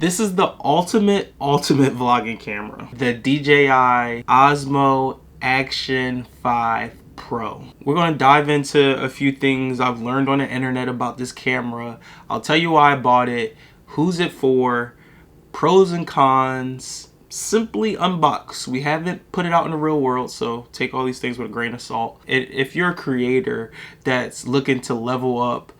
This is the ultimate vlogging camera. The DJI Osmo Action 5 Pro. We're going to dive into a few things I've learned on the internet about this camera. I'll tell you why I bought it, who's it for, pros and cons, simply unbox. We haven't put it out in the real world, so take all these things with a grain of salt. If you're a creator that's looking to level up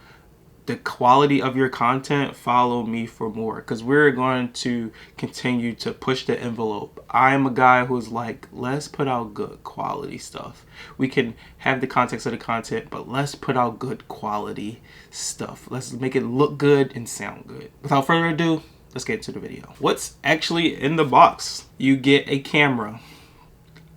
the quality of your content, follow me for more, because we're going to continue to push the envelope. I am a guy who's like, let's put out good quality stuff. We can have the context of the content, but let's put out good quality stuff. Let's make it look good and sound good. Without further ado, let's get into the video. What's actually in the box? You get a camera.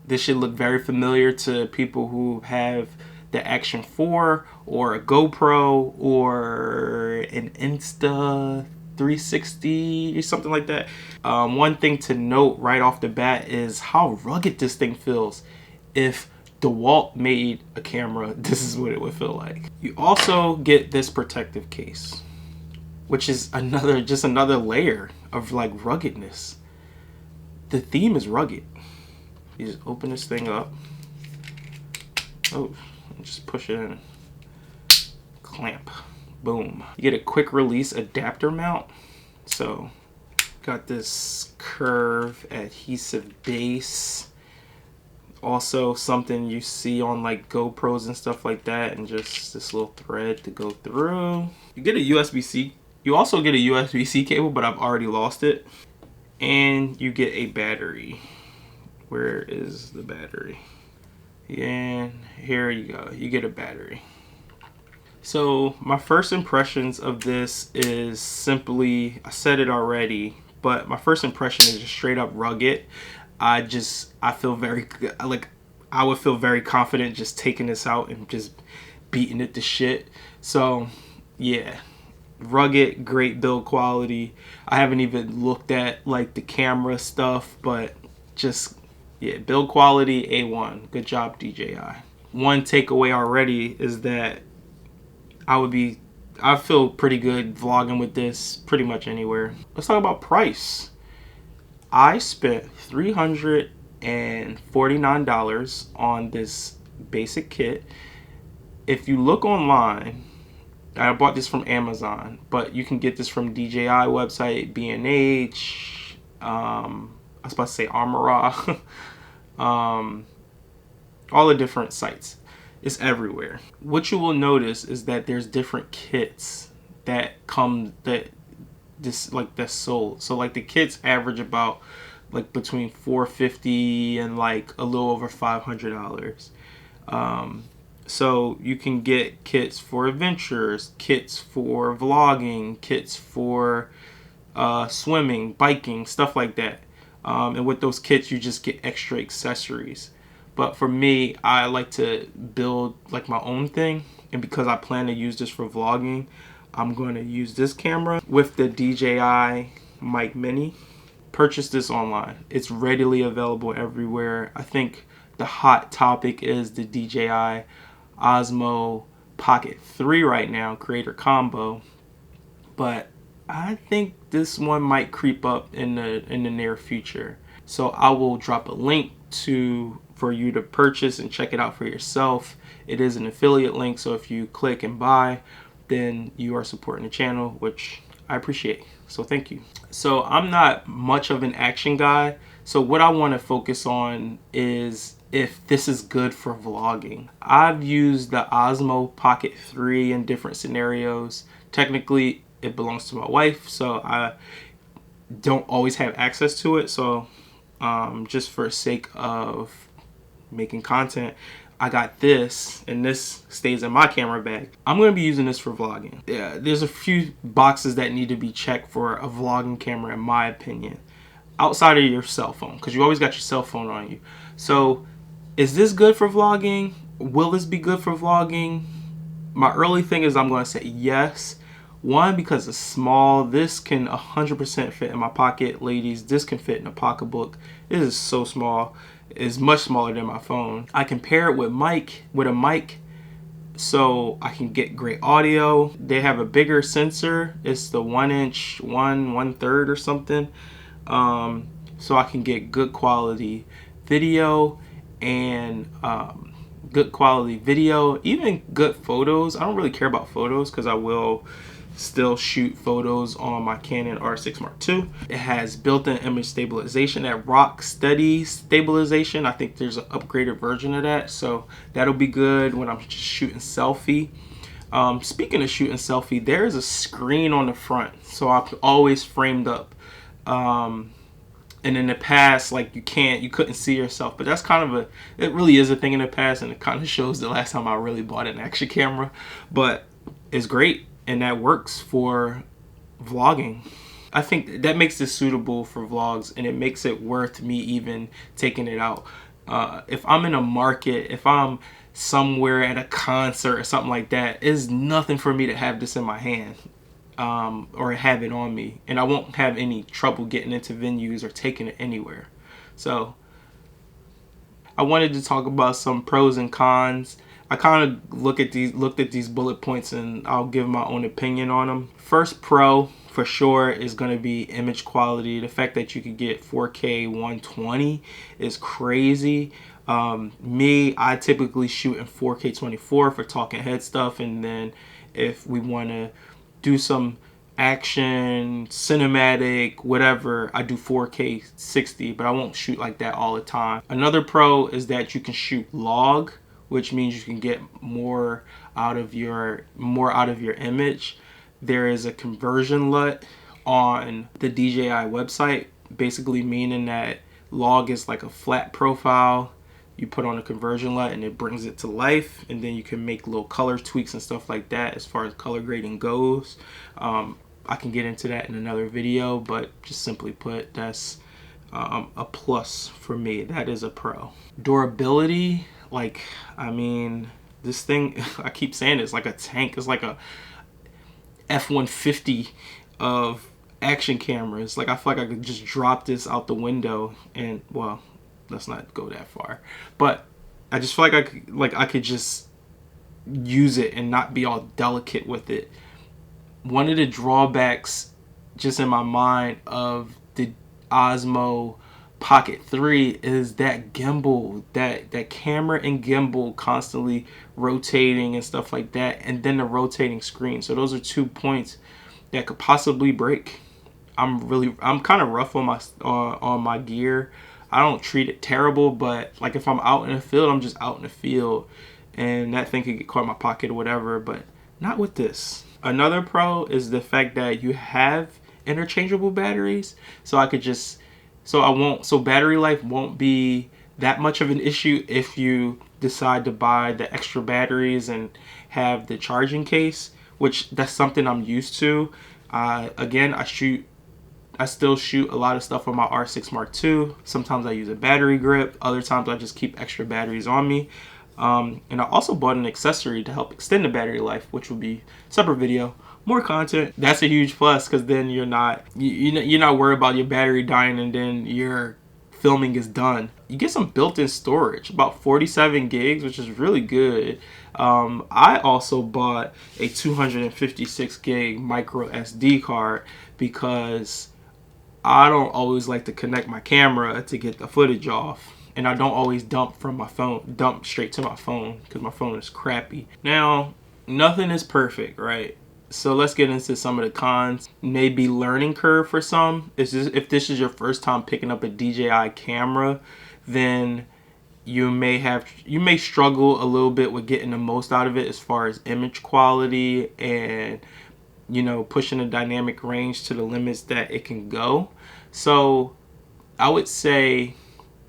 This should look very familiar to people who have the Action 4 or a GoPro or an Insta360 or something like that. One thing to note right off the bat is how rugged this thing feels. If DeWalt made a camera, this is what it would feel like. You also get this protective case, which is just another layer of like ruggedness. The theme is rugged. You just open this thing up. Oh, just push it in. Clamp. Boom. You get a quick release adapter mount. So, got this curve adhesive base. Also something you see on like GoPros and stuff like that, and just this little thread to go through. You get a USB-C. You also get a USB-C cable, but I've already lost it. And you get a battery. Where is the battery? And here you go. You get a battery. So my first impressions of this is simply, I said it already, but my first impression is just straight up rugged. I feel very, like, I would feel very confident just taking this out and just beating it to shit. So yeah, rugged, great build quality. I haven't even looked at like the camera stuff, but just, yeah, build quality A1. Good job, DJI. One takeaway already is that I feel pretty good vlogging with this pretty much anywhere. Let's talk about price. I spent $349 on this basic kit. If you look online, I bought this from Amazon, but you can get this from DJI website, B&H, I was about to say Armora, all the different sites. It's everywhere. What you will notice is that there's different kits that that's sold. So like the kits average about like between $450 and like a little over $500. So you can get kits for adventures, kits for vlogging, kits for swimming, biking, stuff like that. And with those kits, you just get extra accessories. But for me, I like to build like my own thing. And because I plan to use this for vlogging, I'm going to use this camera with the DJI Mic Mini. Purchase this online. It's readily available everywhere. I think the hot topic is the DJI Osmo Pocket 3 right now, creator combo. But I think this one might creep up in the near future. So I will drop a link for you to purchase and check it out for yourself. It is an affiliate link, so if you click and buy, then you are supporting the channel, which I appreciate. So thank you. So I'm not much of an action guy. So what I want to focus on is if this is good for vlogging. I've used the Osmo Pocket 3 in different scenarios. Technically, it belongs to my wife, so I don't always have access to it. So just for sake of making content, I got this, and this stays in my camera bag. I'm going to be using this for vlogging. Yeah, there's a few boxes that need to be checked for a vlogging camera, in my opinion, outside of your cell phone, because you always got your cell phone on you. So is this good for vlogging? Will this be good for vlogging? My early thing is I'm going to say yes. One, because it's small. This can 100% fit in my pocket. Ladies, this can fit in a pocketbook. It is so small. It's much smaller than my phone. I can pair it with a mic so I can get great audio. They have a bigger sensor. It's the 1" 1/3 or something. So I can get good quality video and good quality video, even good photos. I don't really care about photos because I will still shoot photos on my Canon R6 Mark II. It has built-in image stabilization, that rock steady stabilization. I think there's an upgraded version of that, so that'll be good when I'm just shooting selfie. Speaking of shooting selfie, there is a screen on the front, so I've always framed up. And in the past, like you couldn't see yourself, but that's kind of it really is a thing in the past, and it kind of shows the last time I really bought an action camera. But it's great, and that works for vlogging. I think that makes this suitable for vlogs, and it makes it worth me even taking it out. If I'm in a market, if I'm somewhere at a concert or something like that, it's nothing for me to have this in my hand. Or have it on me, and I won't have any trouble getting into venues or taking it anywhere. So I wanted to talk about some pros and cons. I kind of looked at these bullet points, and I'll give my own opinion on them. First pro for sure is going to be image quality. The fact that you could get 4K 120 is crazy. I typically shoot in 4K 24 for talking head stuff, and then if we want to do some action, cinematic, whatever, I do 4K 60, but I won't shoot like that all the time. Another pro is that you can shoot log, which means you can get more out of your image. There is a conversion LUT on the DJI website, basically meaning that log is like a flat profile. You put on a conversion LUT and it brings it to life, and then you can make little color tweaks and stuff like that as far as color grading goes. I can get into that in another video, but just simply put, that's a plus for me. That is a pro. Durability, like, I mean, this thing, I keep saying it's like a tank. It's like a F-150 of action cameras. Like, I feel like I could just drop this out the window and, well, let's not go that far, but I just feel like I could just use it and not be all delicate with it. One of the drawbacks just in my mind of the Osmo Pocket 3 is that gimbal, that camera and gimbal constantly rotating and stuff like that, and then the rotating screen. So those are 2 points that could possibly break. I'm kind of rough on my gear. I don't treat it terrible, but like if I'm out in the field, I'm just out in the field, and that thing could get caught in my pocket or whatever, but not with this. Another pro is the fact that you have interchangeable batteries, so battery life won't be that much of an issue if you decide to buy the extra batteries and have the charging case, which that's something I'm used to. Again, I still shoot a lot of stuff on my R6 Mark II. Sometimes I use a battery grip. Other times I just keep extra batteries on me. And I also bought an accessory to help extend the battery life, which will be a separate video. More content. That's a huge plus, because then you're not worried about your battery dying and then your filming is done. You get some built-in storage, about 47 gigs, which is really good. I also bought a 256 gig micro SD card because I don't always like to connect my camera to get the footage off, and I don't always dump straight to my phone because my phone is crappy. Now, nothing is perfect, right? So let's get into some of the cons. Maybe learning curve for some. If this is your first time picking up a DJI camera, then you may struggle a little bit with getting the most out of it as far as image quality and pushing the dynamic range to the limits that it can go. So I would say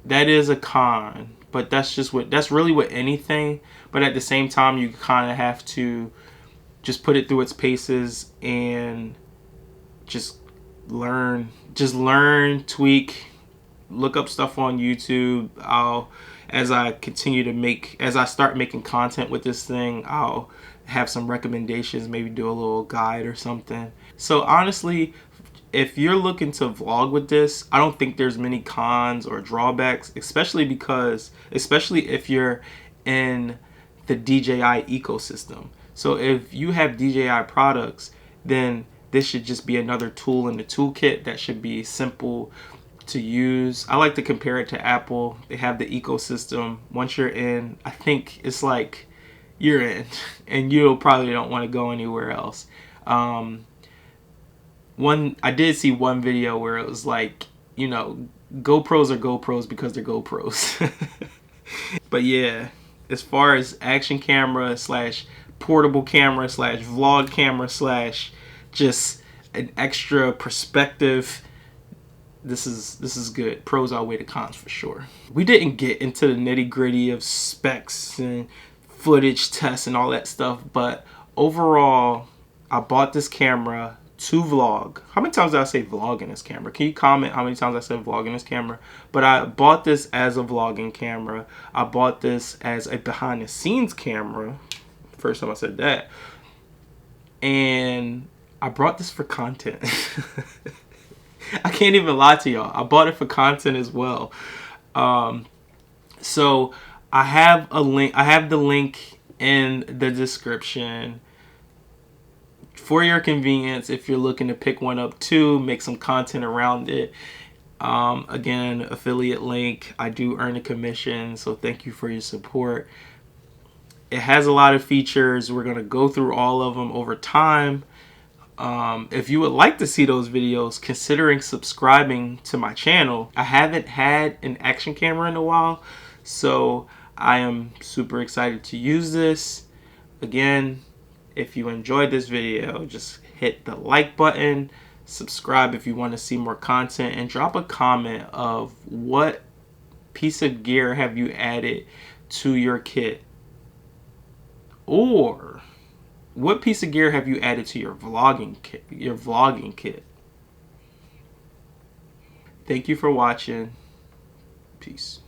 that is a con, but that's really with anything. But at the same time, you kind of have to just put it through its paces and just learn, tweak, look up stuff on YouTube. As I start making content with this thing, I'll have some recommendations, maybe do a little guide or something. So honestly, if you're looking to vlog with this, I don't think there's many cons or drawbacks, especially if you're in the DJI ecosystem. So if you have DJI products, then this should just be another tool in the toolkit that should be simple to use. I like to compare it to Apple. They have the ecosystem. Once you're in, I think it's like you're in and you probably don't want to go anywhere else. I did see one video where it was like, you know, GoPros are GoPros because they're GoPros. But yeah, as far as action camera slash portable camera slash vlog camera slash just an extra perspective, this is good. Pros outweigh the cons for sure. We didn't get into the nitty gritty of specs and footage tests and all that stuff, but overall, I bought this camera to vlog. How many times did I say vlog in this camera? Can you comment how many times I said vlog in this camera? But I bought this as a vlogging camera. I bought this as a behind the scenes camera. First time I said that. And I brought this for content. I can't even lie to y'all. I bought it for content as well. So I have a link. I have the link in the description for your convenience if you're looking to pick one up too, make some content around it. Again, affiliate link. I do earn a commission, so thank you for your support. It has a lot of features. We're going to go through all of them over time. If you would like to see those videos, considering subscribing to my channel. I haven't had an action camera in a while, so I am super excited to use this. Again, if you enjoyed this video, just hit the like button, subscribe if you want to see more content, and drop a comment of what piece of gear have you added to your kit, or what piece of gear have you added to your vlogging kit. Thank you for watching. Peace.